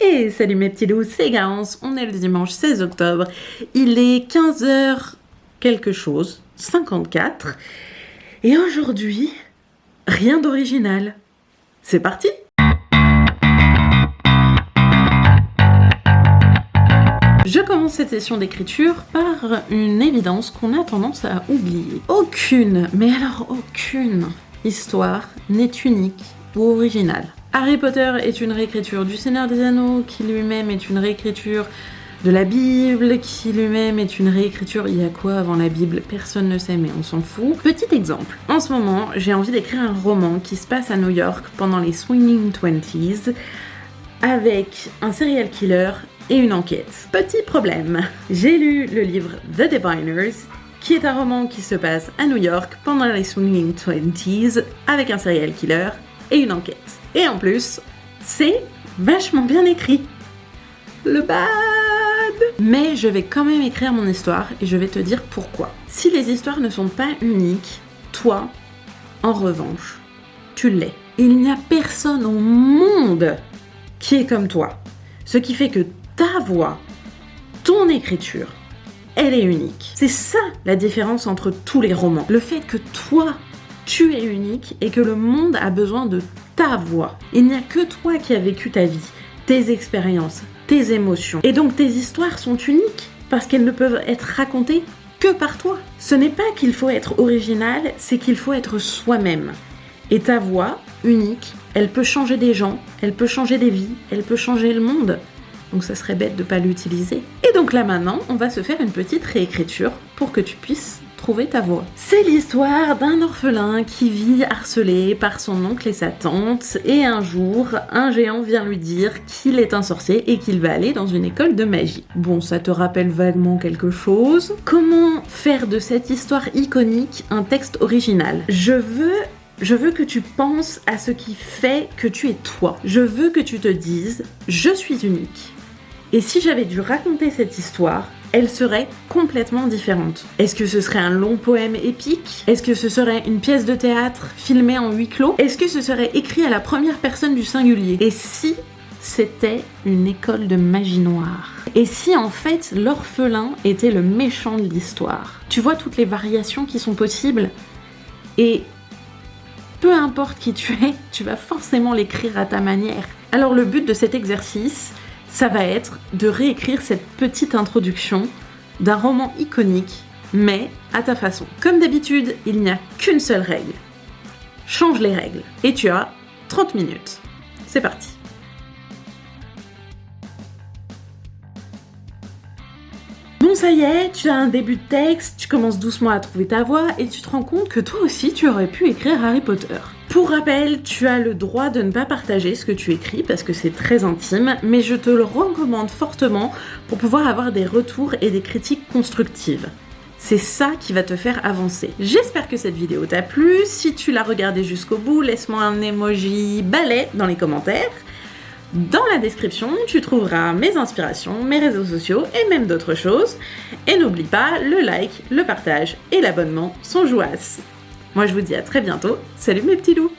Et salut mes petits loups, c'est Garance, on est le dimanche 16 octobre, il est 15h quelque chose, 54, et aujourd'hui, rien d'original. C'est parti! Je commence cette session d'écriture par une évidence qu'on a tendance à oublier. Aucune, mais alors aucune histoire n'est unique ou originale. Harry Potter est une réécriture du Seigneur des Anneaux, qui lui-même est une réécriture de la Bible, qui lui-même est une réécriture... Il y a quoi avant la Bible? Personne ne sait, mais on s'en fout. Petit exemple, en ce moment, j'ai envie d'écrire un roman qui se passe à New York pendant les Swinging Twenties, avec un serial killer et une enquête. Petit problème, j'ai lu le livre The Diviners, qui est un roman qui se passe à New York pendant les Swinging Twenties, avec un serial killer et une enquête. Et en plus, c'est vachement bien écrit. Le bad! Mais je vais quand même écrire mon histoire et je vais te dire pourquoi. Si les histoires ne sont pas uniques, toi, en revanche, tu l'es. Il n'y a personne au monde qui est comme toi. Ce qui fait que ta voix, ton écriture, elle est unique. C'est ça la différence entre tous les romans. Le fait que toi, tu es unique et que le monde a besoin de ta voix. Il n'y a que toi qui as vécu ta vie, tes expériences, tes émotions. Et donc tes histoires sont uniques parce qu'elles ne peuvent être racontées que par toi. Ce n'est pas qu'il faut être original, c'est qu'il faut être soi-même. Et ta voix, unique, elle peut changer des gens, elle peut changer des vies, elle peut changer le monde. Donc ça serait bête de ne pas l'utiliser. Et donc là maintenant, on va se faire une petite réécriture pour que tu puisses trouver ta voix. C'est l'histoire d'un orphelin qui vit harcelé par son oncle et sa tante, et un jour, un géant vient lui dire qu'il est un sorcier et qu'il va aller dans une école de magie. Bon, ça te rappelle vaguement quelque chose. Comment faire de cette histoire iconique un texte original? Je veux que tu penses à ce qui fait que tu es toi. Je veux que tu te dises « Je suis unique ». Et si j'avais dû raconter cette histoire, elle serait complètement différente. Est-ce que ce serait un long poème épique? Est-ce que ce serait une pièce de théâtre filmée en huis clos? Est-ce que ce serait écrit à la première personne du singulier? Et si c'était une école de magie noire? Et si en fait l'orphelin était le méchant de l'histoire? Tu vois toutes les variations qui sont possibles? Et peu importe qui tu es, tu vas forcément l'écrire à ta manière. Alors le but de cet exercice, ça va être de réécrire cette petite introduction d'un roman iconique, mais à ta façon. Comme d'habitude, il n'y a qu'une seule règle. Change les règles. Et tu as 30 minutes. C'est parti. Bon, ça y est, tu as un début de texte, tu commences doucement à trouver ta voix et tu te rends compte que toi aussi, tu aurais pu écrire Harry Potter. Pour rappel, tu as le droit de ne pas partager ce que tu écris parce que c'est très intime, mais je te le recommande fortement pour pouvoir avoir des retours et des critiques constructives. C'est ça qui va te faire avancer. J'espère que cette vidéo t'a plu. Si tu l'as regardée jusqu'au bout, laisse-moi un emoji balai dans les commentaires. Dans la description, tu trouveras mes inspirations, mes réseaux sociaux et même d'autres choses. Et n'oublie pas, le like, le partage et l'abonnement sont jouaces. Moi je vous dis à très bientôt, salut mes petits loups!